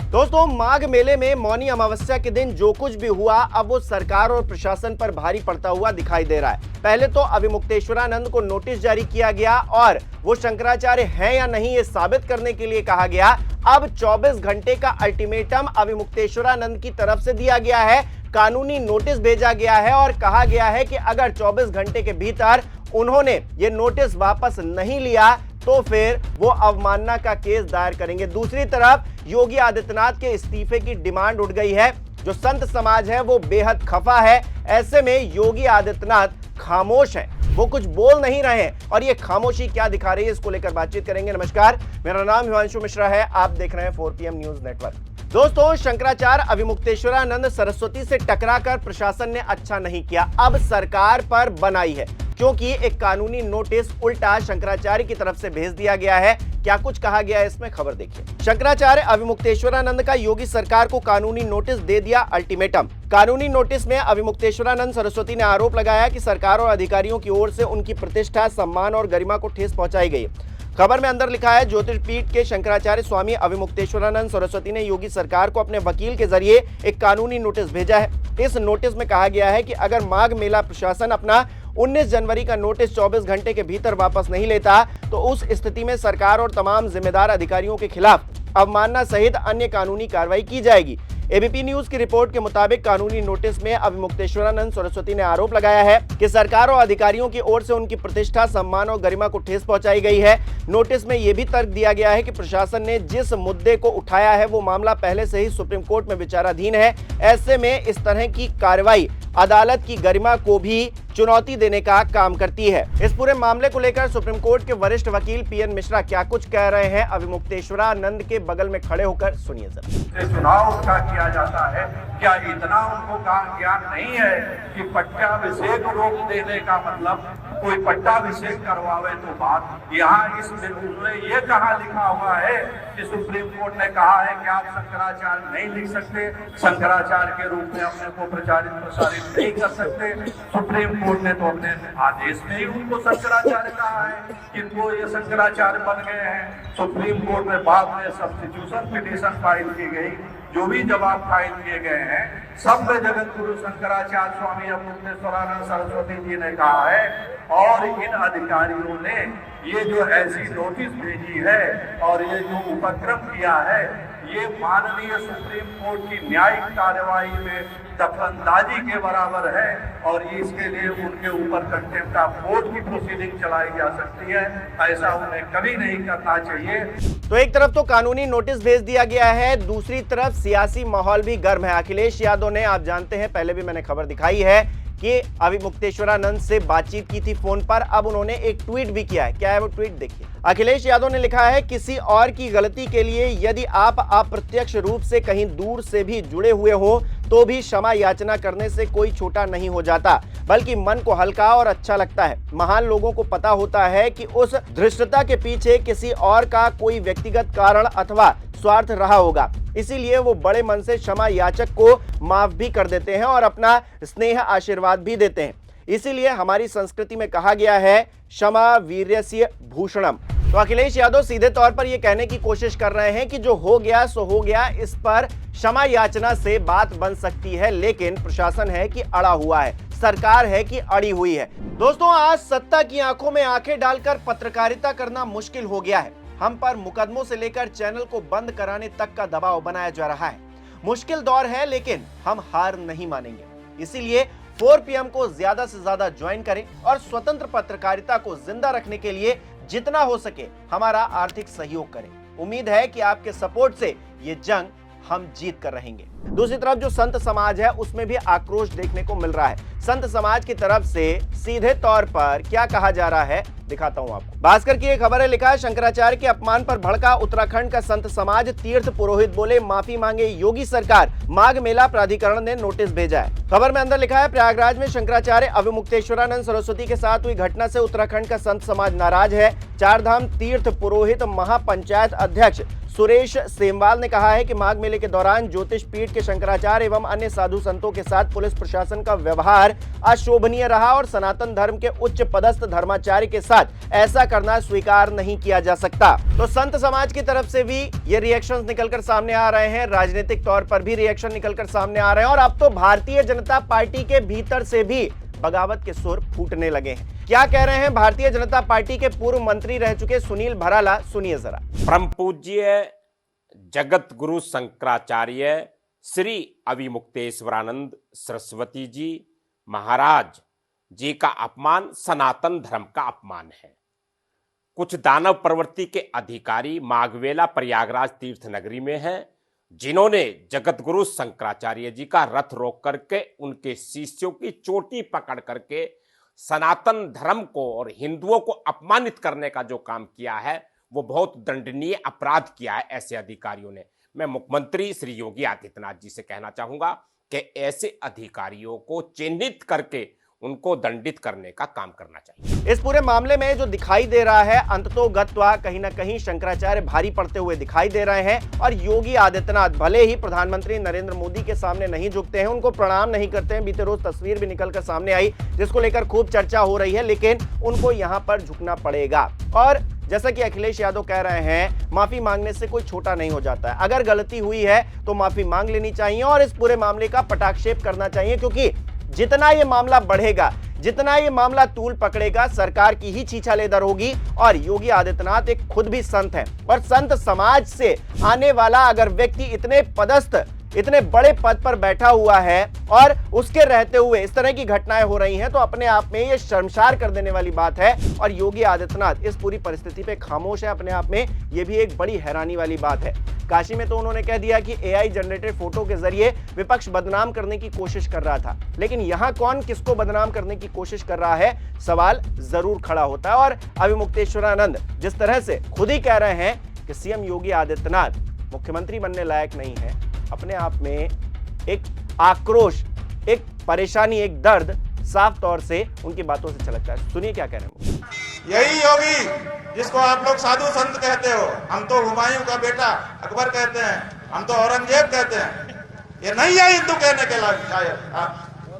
दोस्तों, माघ मेले में मौनी अमावस्या के दिन जो कुछ भी हुआ अब वो सरकार और प्रशासन पर भारी पड़ता हुआ दिखाई दे रहा है। पहले तो अभिमुक्तेश्वरानंद को नोटिस जारी किया गया और वो शंकराचार्य हैं या नहीं ये साबित करने के लिए कहा गया। अब 24 घंटे का अल्टीमेटम अभिमुक्तेश्वरानंद की तरफ से दिया गया है, कानूनी नोटिस भेजा गया है और कहा गया है कि अगर 24 घंटे के भीतर उन्होंने ये नोटिस वापस नहीं लिया तो फिर वो अवमानना का केस दायर करेंगे। दूसरी तरफ योगी आदित्यनाथ के इस्तीफे की डिमांड उठ गई है। जो संत समाज है वो बेहद खफा है। ऐसे में योगी आदित्यनाथ खामोश हैं, वो कुछ बोल नहीं रहे हैं और ये खामोशी क्या दिखा रही है, इसको लेकर बातचीत करेंगे। नमस्कार, मेरा नाम हिमांशु मिश्रा है, आप देख रहे हैं 4PM न्यूज नेटवर्क। दोस्तों, शंकराचार्य अभिमुक्तेश्वरानंद सरस्वती से टकराकर प्रशासन ने अच्छा नहीं किया। अब सरकार पर बनाई है क्योंकि एक कानूनी नोटिस उल्टा शंकराचार्य की तरफ से भेज दिया गया है। क्या कुछ कहा गया है इसमें, खबर देखिए। शंकराचार्य अभिमुक्तेश्वरानंद का योगी सरकार को कानूनी नोटिस दे दिया अल्टीमेटम। कानूनी नोटिस में अभिमुक्तेश्वरानंद सरस्वती ने आरोप लगाया कि सरकार और अधिकारियों की ओर से उनकी प्रतिष्ठा, सम्मान और गरिमा को ठेस पहुंचाई गई। खबर में अंदर लिखा है, ज्योतिष पीठ के शंकराचार्य स्वामी अभिमुक्तेश्वरानंद सरस्वती ने योगी सरकार को अपने वकील के जरिए एक कानूनी नोटिस भेजा है। इस नोटिस में कहा गया है कि अगर माघ मेला प्रशासन अपना 19 जनवरी का नोटिस 24 घंटे के भीतर वापस नहीं लेता तो उस स्थिति में सरकार और तमाम जिम्मेदार अधिकारियों के खिलाफ अवमानना सहित अन्य कानूनी कार्रवाई की जाएगी। एबीपी न्यूज की रिपोर्ट के मुताबिक कानूनी नोटिस में अभिमुक्तेश्वरानंद सरस्वती ने आरोप लगाया है कि सरकार और अधिकारियों की ओर से उनकी प्रतिष्ठा, सम्मान और गरिमा को ठेस पहुंचाई गई है। नोटिस में यह भी तर्क दिया गया है कि प्रशासन ने जिस मुद्दे को उठाया है वो मामला पहले से ही सुप्रीम कोर्ट में विचाराधीन है। ऐसे में इस तरह की कार्रवाई अदालत की गरिमा को भी चुनौती देने का काम करती है। इस पूरे मामले को लेकर सुप्रीम कोर्ट के वरिष्ठ वकील पीएन मिश्रा क्या कुछ कह रहे हैं, अभिमुक्तेश्वरानंद के बगल में खड़े होकर सुनिए जरा। चुनाव का किया जाता है, क्या इतना उनको ज्ञान नहीं है कि पट्टाभिषेक रोक देने का मतलब कोई पट्टाभिषेक करवावे तो बात। यहाँ इस बिल में ये कहा लिखा हुआ है कि सुप्रीम कोर्ट ने कहा है कि आप शंकराचार्य नहीं लिख सकते, शंकराचार्य के रूप में अपने को प्रचारित प्रसारित नहीं कर सकते। सुप्रीम कोर्ट ने तो अपने आदेश में ही उनको शंकराचार्य कहा है, किनको ये शंकराचार्य बन गए हैं। सुप्रीम कोर्ट में बाद में सब्स्टिट्यूशन पिटीशन फाइल की गई, जो भी जवाब फाइल किए गए हैं सब में जगत गुरु शंकराचार्य स्वामी अभिमुक्तेश्वरानंद सरस्वती जी ने कहा है और इन अधिकारियों ने ये जो ऐसी नोटिस भेजी है और ये जो उपक्रम किया है ये माननीय सुप्रीम कोर्ट की न्यायिक कार्यवाही में दखलंदाजी के बराबर है और इसके लिए उनके ऊपर कंटेम्प्ट ऑफ कोर्ट की प्रोसीडिंग चलाई जा सकती है। ऐसा उन्हें कभी नहीं करना चाहिए। तो एक तरफ तो कानूनी नोटिस भेज दिया गया है, दूसरी तरफ सियासी माहौल भी गर्म है। अखिलेश यादव ने, आप जानते हैं पहले भी मैंने खबर दिखाई है कि अभिमुक्तेश्वरानंद से बातचीत की थी फोन पर, अब उन्होंने एक ट्वीट भी किया है। क्या है वो ट्वीट, देखिए। अखिलेश यादव ने लिखा है, किसी और की गलती के लिए यदि आप अप्रत्यक्ष रूप से कहीं दूर से भी जुड़े हुए हो तो भी क्षमा याचना करने से कोई छोटा नहीं हो जाता, बल्कि मन को हल्का और अच्छा लगता है। महान लोगों को पता होता है कि उस धृष्टता के पीछे किसी और का कोई व्यक्तिगत कारण अथवा स्वार्थ रहा होगा, इसीलिए वो बड़े मन से क्षमा याचक को माफ भी कर देते हैं और अपना स्नेह आशीर्वाद भी देते हैं। इसीलिए हमारी संस्कृति में कहा गया है, क्षमा वीर्यस्य भूषणम। तो अखिलेश यादव सीधे तौर पर यह कहने की कोशिश कर रहे हैं कि जो हो गया सो हो गया, इस पर क्षमा याचना से बात बन सकती है, लेकिन प्रशासन है कि अड़ा हुआ है, सरकार है कि अड़ी हुई है। दोस्तों, आज सत्ता की आंखों में आंखें डालकर पत्रकारिता करना मुश्किल हो गया है। हम पर मुकदमों से लेकर चैनल को बंद कराने तक का दबाव बनाया जा रहा है। मुश्किल दौर है, लेकिन हम हार नहीं मानेंगे। इसीलिए 4PM को ज्यादा से ज्यादा ज्वाइन करें और स्वतंत्र पत्रकारिता को जिंदा रखने के लिए जितना हो सके हमारा आर्थिक सहयोग करें। उम्मीद है कि आपके सपोर्ट से ये जंग हम जीत कर रहेंगे। दूसरी तरफ जो संत समाज है उसमें भी आक्रोश देखने को मिल रहा है। संत समाज की तरफ से सीधे तौर पर क्या कहा जा रहा है, दिखाता हूं आपको। भास्कर की एक खबर है, लिखा है, शंकराचार्य के अपमान पर भड़का उत्तराखंड का संत समाज, तीर्थ पुरोहित बोले माफी मांगे योगी सरकार, माघ मेला प्राधिकरण ने नोटिस भेजा है। खबर में अंदर लिखा है, प्रयागराज में शंकराचार्य अभिमुक्तेश्वरानंद सरस्वती के साथ हुई घटना से उत्तराखंड का संत समाज नाराज है। चारधाम तीर्थ पुरोहित महापंचायत अध्यक्ष सुरेश सेमवाल ने कहा है कि माघ मेले के दौरान ज्योतिष पीठ के शंकराचार्य एवं अन्य साधु संतों के साथ पुलिस प्रशासन का व्यवहार अशोभनीय रहा और सनातन धर्म के उच्च पदस्थ धर्माचार्य के साथ साथ ऐसा करना स्वीकार नहीं किया जा सकता। तो संत समाज की तरफ से भी ये रिएक्शंस निकलकर सामने आ रहे हैं, राजनीतिक तौर पर भी रिएक्शन निकलकर सामने आ रहे हैं और अब तो भारतीय जनता पार्टी के भीतर से भी बगावत के सुर फूटने लगे हैं। क्या कह रहे हैं भारतीय जनता पार्टी के पूर्व मंत्री रह चुके सुनील भराला, सुनिए जरा। परम पूज्य जगत गुरु शंकराचार्य श्री अविमुक्तेश्वरानंद सरस्वती जी महाराज जी का अपमान सनातन धर्म का अपमान है। कुछ दानव प्रवृत्ति के अधिकारी माघवेला प्रयागराज तीर्थ नगरी में हैं, जिन्होंने जगत गुरु शंकराचार्य जी का रथ रोक करके उनके शिष्यों की चोटी पकड़ करके सनातन धर्म को और हिंदुओं को अपमानित करने का जो काम किया है वो बहुत दंडनीय अपराध किया है ऐसे अधिकारियों ने। मैं मुख्यमंत्री श्री योगी आदित्यनाथ जी से कहना चाहूंगा कि ऐसे अधिकारियों को चिन्हित करके उनको दंडित करने का काम करना चाहिए। इस पूरे मामले में जो दिखाई दे रहा है अंततोगत्वा कहीं ना कहीं शंकराचार्य भारी पड़ते हुए दिखाई दे रहे हैं और योगी आदित्यनाथ भले ही प्रधानमंत्री नरेंद्र मोदी के सामने नहीं झुकते हैं, उनको प्रणाम नहीं करते हैं। बीते रोज तस्वीर भी निकलकर सामने आई जिसको लेकर खूब चर्चा हो रही है, लेकिन उनको यहां पर झुकना पड़ेगा। और जैसा कि अखिलेश यादव कह रहे हैं, माफी मांगने से कोई छोटा नहीं हो जाता है। अगर गलती हुई है तो माफी मांग लेनी चाहिए और इस पूरे मामले का पटाक्षेप करना चाहिए, क्योंकि जितना ये मामला बढ़ेगा, जितना ये मामला तूल पकड़ेगा, सरकार की ही छीछालेदर होगी। और योगी आदित्यनाथ एक खुद भी संत हैं और संत समाज से आने वाला अगर व्यक्ति इतने पदस्थ, इतने बड़े पद पर बैठा हुआ है और उसके रहते हुए इस तरह की घटनाएं हो रही हैं, तो अपने आप में ये शर्मसार कर देने वाली बात है। और योगी आदित्यनाथ इस पूरी परिस्थिति पे खामोश है, अपने आप में ये भी एक बड़ी हैरानी वाली बात है। काशी में तो उन्होंने कह दिया कि एआई जनरेटेड फोटो के जरिए विपक्ष बदनाम करने की कोशिश कर रहा था, लेकिन यहां कौन किसको बदनाम करने की कोशिश कर रहा है, सवाल जरूर खड़ा होता है। और अविमुक्तेश्वरानंद जिस तरह से खुद ही कह रहे हैं कि सीएम योगी आदित्यनाथ मुख्यमंत्री बनने लायक नहीं है, अपने आप में एक आक्रोश, एक परेशानी, एक दर्द साफ तौर से उनकी बातों से झलकता है। सुनिए क्या कह रहे हैं। यही योगी जिसको आप लोग साधु संत कहते हो, हम तो हुमायूं का बेटा अकबर कहते हैं, हम तो औरंगजेब कहते हैं, ये नहीं है हिंदू कहने के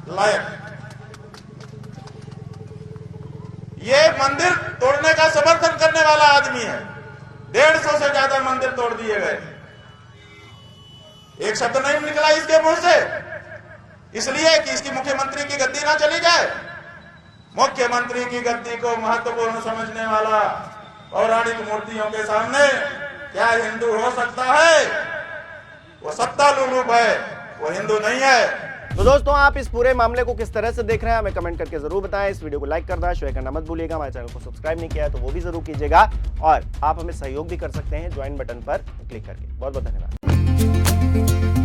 लायक। ये मंदिर तोड़ने का समर्थन करने वाला आदमी है। 150 से ज्यादा मंदिर तोड़ दिए गए, एक शब्द नहीं निकला इसके मुंह से, इसलिए कि इसकी मुख्यमंत्री की गद्दी ना चली जाए। मुख्यमंत्री की गद्दी को महत्वपूर्ण समझने वाला पौराणिक मूर्तियों के सामने क्या हिंदू हो सकता है? वो सत्ता लुलूप है, वो हिंदू नहीं है। तो दोस्तों, आप इस पूरे मामले को किस तरह से देख रहे हैं हमें कमेंट करके जरूर बताएं। इस वीडियो को लाइक करना, शेयर करना मत भूलिएगा। हमारे चैनल को सब्सक्राइब नहीं किया है तो वो भी जरूर कीजिएगा और आप हमें सहयोग भी कर सकते हैं ज्वाइन बटन पर क्लिक करके। बहुत बहुत धन्यवाद।